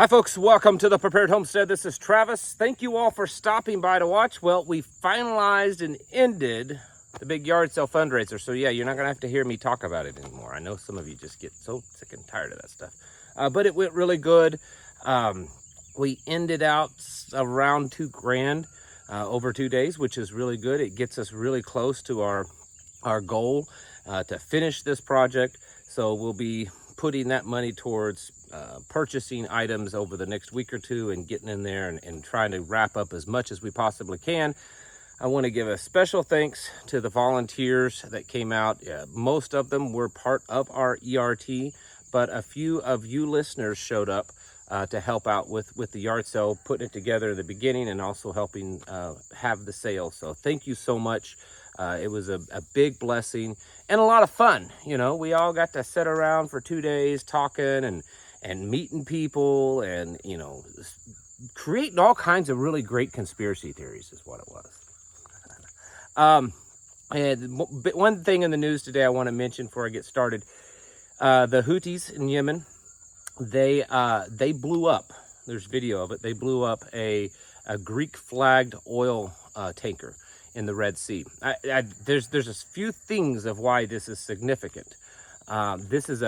Hi folks, welcome to the Prepared Homestead. This is Travis. Thank you all for stopping by to watch. Well, we finalized and ended the big yard sale fundraiser. So yeah, you're not gonna have to hear me talk about it anymore. I know some of you just get so sick and tired of that stuff. But it went really good. We ended out around $2,000 over 2 days, which is really good. It gets us really close to our goal to finish this project. So we'll be putting that money towards purchasing items over the next week or two and getting in there and trying to wrap up as much as we possibly can. I want to give a special thanks to the volunteers that came out. Most of them were part of our ERT, but a few of you listeners showed up to help out with the yard sale, putting it together in the beginning and also helping have the sale. So thank you so much. It was a big blessing and a lot of fun. You know, we all got to sit around for 2 days talking and meeting people and, you know, creating all kinds of really great conspiracy theories is what it was. And one thing in the news today I want to mention before I get started, the Houthis in Yemen, they blew up, there's video of it, they blew up a Greek flagged oil tanker in the Red Sea. There's a few things of why this is significant. This is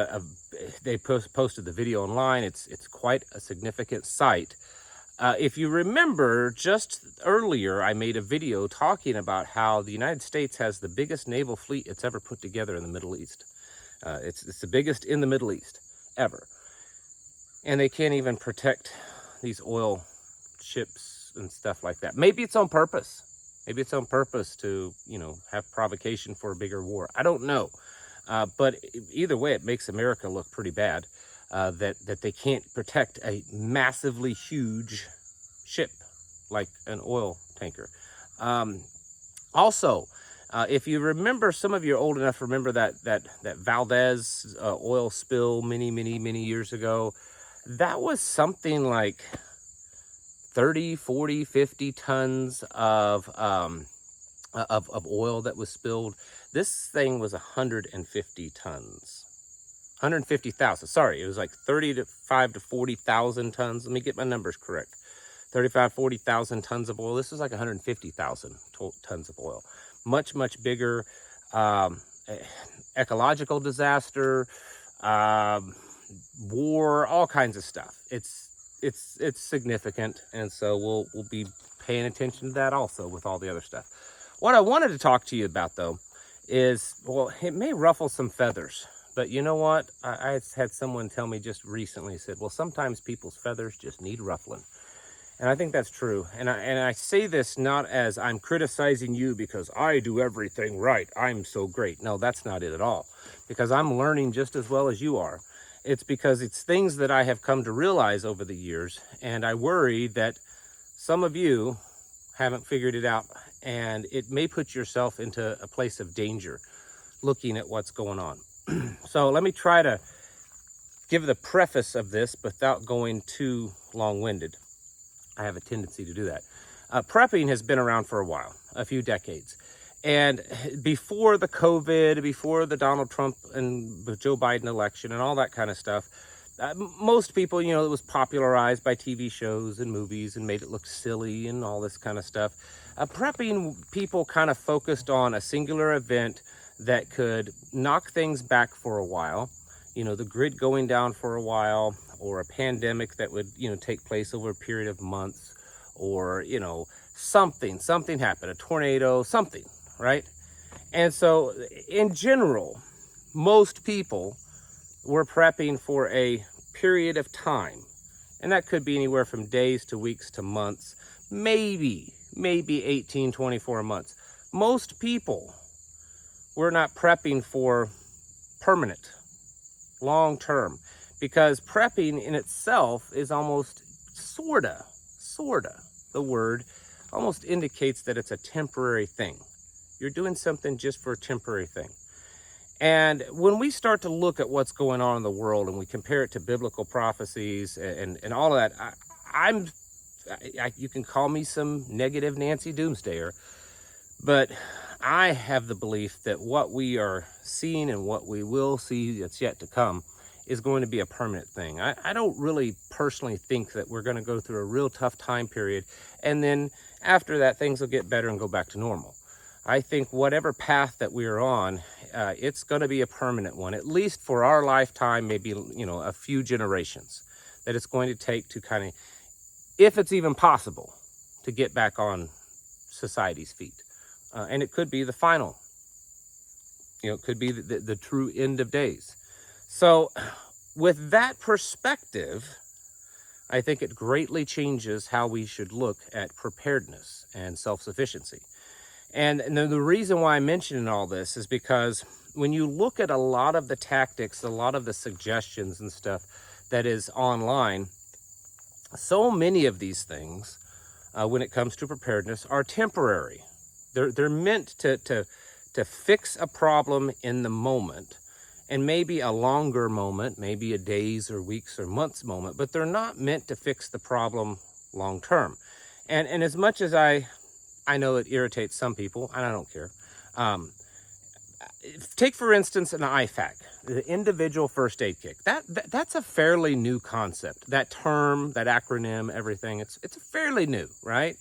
they posted the video online. It's quite a significant sight. If you remember, just earlier I made a video talking about how the United States has the biggest naval fleet it's ever put together in the Middle East. It's the biggest in the Middle East ever. And they can't even protect these oil ships and stuff like that. Maybe it's on purpose. Maybe it's on purpose to, you know, have provocation for a bigger war. I don't know. But either way, it makes America look pretty bad that they can't protect a massively huge ship like an oil tanker. Also, if you remember, some of you are old enough to remember that Valdez oil spill many years ago. That was something like 30, 40, 50 tons of oil that was spilled. This thing was 150 tons. 150,000, sorry, it was like 35 to 40,000 tons. Let me get my numbers correct. 35, 40,000 tons of oil. This was like 150,000 tons of oil. Much bigger. Ecological disaster, war, all kinds of stuff. It's significant, and so we'll be paying attention to that also with all the other stuff. What I wanted to talk to you about, though, is, well, it may ruffle some feathers, but you know what? I had someone tell me just recently, said, well, sometimes people's feathers just need ruffling. And I think that's true. And I say this not as I'm criticizing you because I do everything right, I'm so great. No, that's not it at all. Because I'm learning just as well as you are. It's because it's things that I have come to realize over the years, and I worry that some of you haven't figured it out, and it may put yourself into a place of danger looking at what's going on. So let me try to give the preface of this without going too long-winded. I have a tendency to do that. Prepping has been around for a while, a few decades. And before the COVID, before the Donald Trump and Joe Biden election and all that kind of stuff, most people, you know, it was popularized by TV shows and movies and made it look silly and all this kind of stuff. Prepping, people kind of focused on a singular event that could knock things back for a while. You know, the grid going down for a while, or a pandemic that would, you know, take place over a period of months, or, you know, something happened, a tornado, something. Right? And so in general, most people were prepping for a period of time. And that could be anywhere from days to weeks to months, maybe 18, 24 months. Most people were not prepping for permanent, long term, because prepping in itself is almost sorta, the word almost indicates that it's a temporary thing. You're doing something just for a temporary thing. And when we start to look at what's going on in the world and we compare it to biblical prophecies and all of that, you can call me some negative Nancy Doomsdayer, but I have the belief that what we are seeing and what we will see that's yet to come is going to be a permanent thing. I don't really personally think that we're going to go through a real tough time period, and then after that things will get better and go back to normal. I think whatever path that we're on, it's going to be a permanent one, at least for our lifetime, maybe, you know, a few generations, that it's going to take to kind of, if it's even possible, to get back on society's feet. And it could be the final, you know, it could be the true end of days. So with that perspective, I think it greatly changes how we should look at preparedness and self-sufficiency. And the reason why I'm mentioning all this is because when you look at a lot of the tactics, a lot of the suggestions and stuff that is online, so many of these things, when it comes to preparedness, are temporary. They're meant to fix a problem in the moment, and maybe a longer moment, maybe a days or weeks or months moment, but they're not meant to fix the problem long term. And as much as I know it irritates some people, and I don't care. Take, for instance, an IFAK, the individual first aid kit. That's a fairly new concept. That term, that acronym, everything, it's fairly new, right?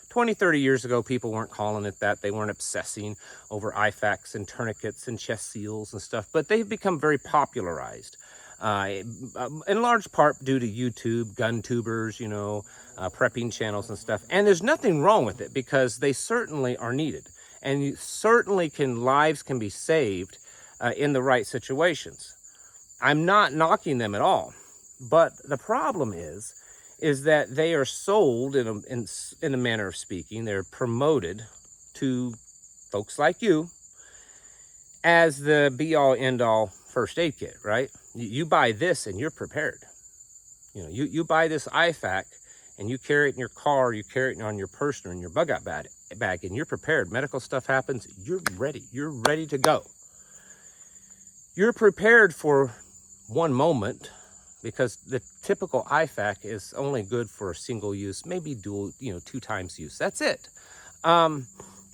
20, 30 years ago, people weren't calling it that. They weren't obsessing over IFAKs and tourniquets and chest seals and stuff, but they've become very popularized. In large part due to YouTube, gun tubers, you know, prepping channels and stuff. And there's nothing wrong with it, because they certainly are needed. And you certainly lives can be saved in the right situations. I'm not knocking them at all. But the problem is that they are sold in a manner of speaking. They're promoted to folks like you as the be-all, end-all first aid kit, right? You buy this and you're prepared. You know, you buy this IFAK and you carry it in your car, you carry it on your person or in your bug-out bag, and you're prepared. Medical stuff happens, you're ready. You're ready to go. You're prepared for one moment, because the typical IFAK is only good for a single use, maybe dual, you know, 2 times use. That's it.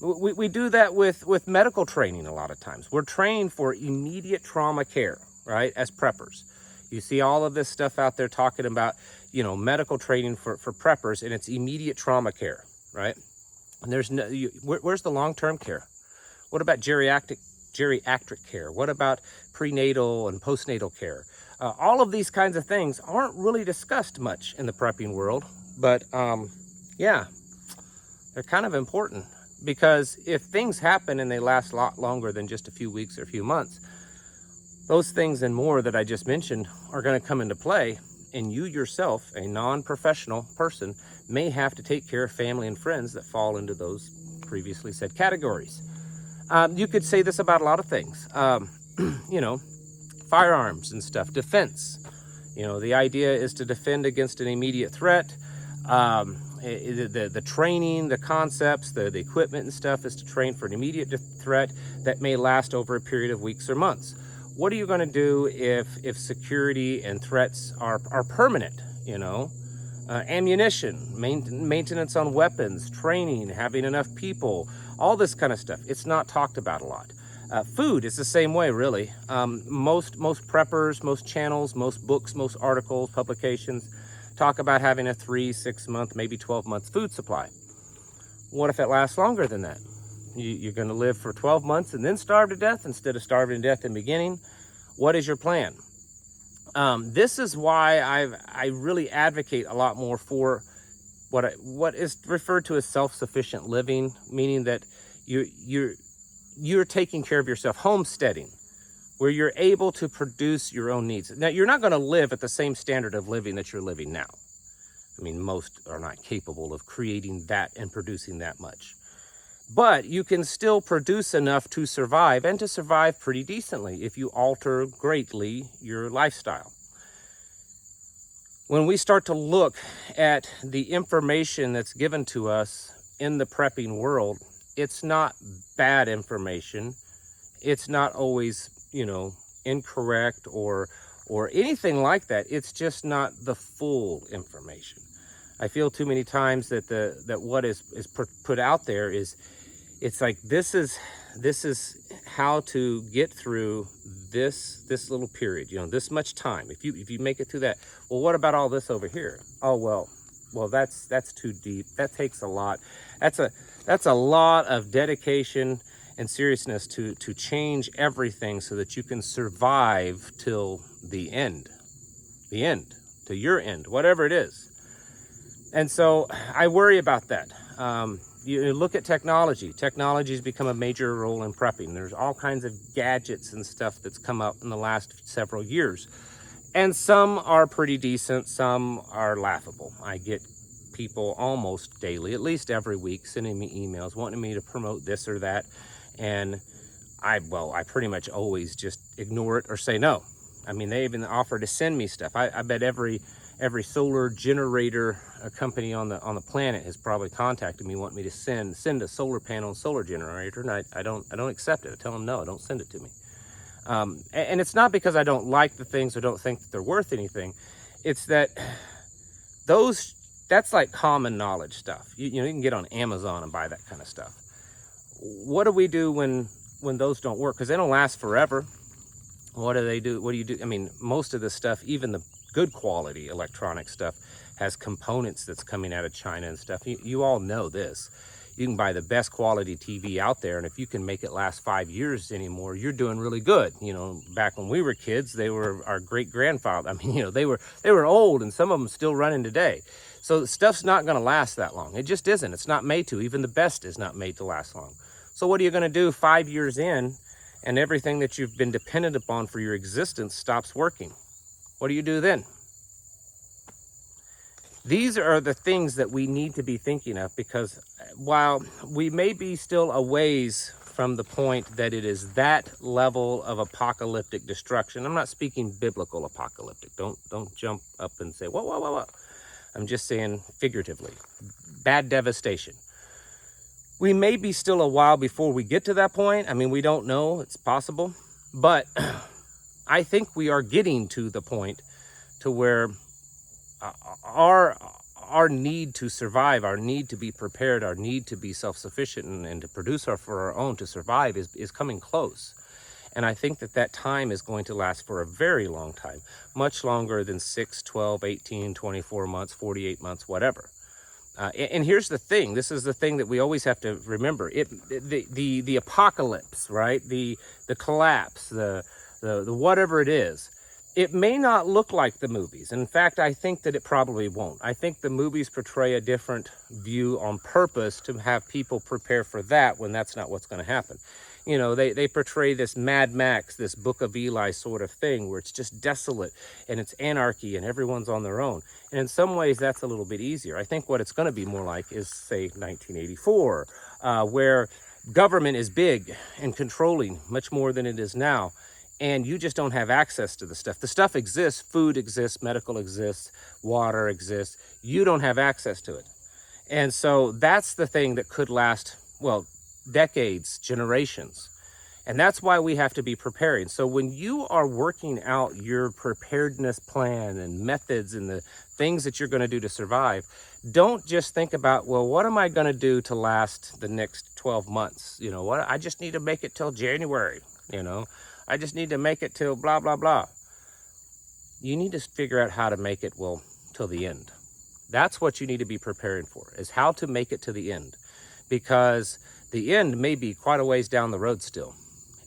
We do that with medical training a lot of times. We're trained for immediate trauma care, right, as preppers. You see all of this stuff out there talking about, you know, medical training for preppers, and it's immediate trauma care, right? And there's no, where's the long-term care? What about geriatric care? What about prenatal and postnatal care? All of these kinds of things aren't really discussed much in the prepping world, but yeah, they're kind of important, because if things happen and they last a lot longer than just a few weeks or a few months, those things and more that I just mentioned are going to come into play, and you yourself, a non-professional person, may have to take care of family and friends that fall into those previously said categories. You could say this about a lot of things, you know, firearms and stuff, defense. You know, the idea is to defend against an immediate threat. The training, the concepts, the equipment and stuff is to train for an immediate threat that may last over a period of weeks or months. What are you going to do if security and threats are permanent? You know, ammunition, maintenance on weapons, training, having enough people, all this kind of stuff. It's not talked about a lot. Food is the same way, really. Most preppers, most channels, most books, most articles, publications talk about having a 3, 6 month, maybe 12 month food supply. What if it lasts longer than that? You're going to live for 12 months and then starve to death instead of starving to death in the beginning. What is your plan? This is why I really advocate a lot more for what is referred to as self-sufficient living, meaning that you're taking care of yourself, homesteading, where you're able to produce your own needs. Now, you're not going to live at the same standard of living that you're living now. I mean, most are not capable of creating that and producing that much. But you can still produce enough to survive, and to survive pretty decently if you alter greatly your lifestyle. When we start to look at the information that's given to us in the prepping world, it's not bad information. It's not always, you know, incorrect or anything like that. It's just not the full information. I feel too many times that what is put out there is it's like, this is how to get through this little period, you know, this much time. If you make it through that, well, what about all this over here? Oh, well, that's too deep. That takes a lot. That's a lot of dedication and seriousness to change everything so that you can survive till the end, to your end, whatever it is. And so I worry about that. You look at technology. Technology has become a major role in prepping. There's all kinds of gadgets and stuff that's come up in the last several years. And some are pretty decent, some are laughable. I get people almost daily, at least every week, sending me emails wanting me to promote this or that. And I pretty much always just ignore it or say no. I mean, they even offer to send me stuff. I bet every solar generator company on the planet has probably contacted me wanting me to send a solar panel and solar generator, and I don't accept it. I tell them no, don't send it to me. And it's not because I don't like the things or don't think that they're worth anything. It's that that's like common knowledge stuff. You know, you can get on Amazon and buy that kind of stuff. What do we do when those don't work? Because they don't last forever. What do they do? What do you do? I mean, most of this stuff, even the good quality electronic stuff, has components that's coming out of China and stuff. You all know this. You can buy the best quality TV out there, and if you can make it last 5 years anymore, you're doing really good. You know, back when we were kids, they were our great-grandfather. I mean, you know, they were old, and some of them still running today. So stuff's not going to last that long. It just isn't. It's not made to. Even the best is not made to last long. So what are you going to do 5 years in, and everything that you've been dependent upon for your existence stops working? What do you do then? These are the things that we need to be thinking of, because while we may be still a ways from the point that it is that level of apocalyptic destruction, I'm not speaking biblical apocalyptic. Don't jump up and say, whoa. I'm just saying figuratively, bad devastation. We may be still a while before we get to that point. I mean, we don't know, it's possible, but I think we are getting to the point to where our need to survive, our need to be prepared, our need to be self-sufficient and to produce for our own to survive is coming close. And I think that time is going to last for a very long time, much longer than 6, 12, 18, 24 months, 48 months, whatever. And here's the thing. This is the thing that we always have to remember. The apocalypse, right? The collapse, the whatever it is, it may not look like the movies. In fact, I think that it probably won't. I think the movies portray a different view on purpose to have people prepare for that when that's not what's going to happen. You know, they portray this Mad Max, this Book of Eli sort of thing where it's just desolate and it's anarchy and everyone's on their own. And in some ways, that's a little bit easier. I think what it's going to be more like is, say, 1984, where government is big and controlling much more than it is now. And you just don't have access to the stuff. The stuff exists, food exists, medical exists, water exists. You don't have access to it. And so that's the thing that could last, well, decades, generations. And that's why we have to be preparing. So when you are working out your preparedness plan and methods and the things that you're going to do to survive, don't just think about, well, what am I going to do to last the next 12 months? You know what? I just need to make it till January, you know. I just need to make it till blah, blah, blah. You need to figure out how to make it, well, till the end. That's what you need to be preparing for, is how to make it to the end. Because the end may be quite a ways down the road still.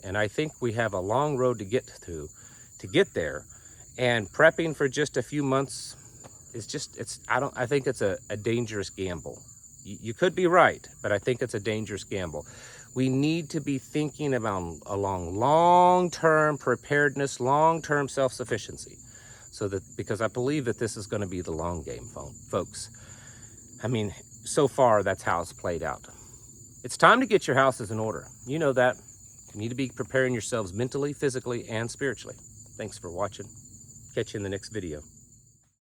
And I think we have a long road to get there. And prepping for just a few months is just, I think it's a dangerous gamble. You could be right, but I think it's a dangerous gamble. We need to be thinking about along long-term preparedness, long-term self-sufficiency. Because I believe that this is going to be the long game, folks. I mean, so far, that's how it's played out. It's time to get your houses in order. You know that. You need to be preparing yourselves mentally, physically, and spiritually. Thanks for watching. Catch you in the next video.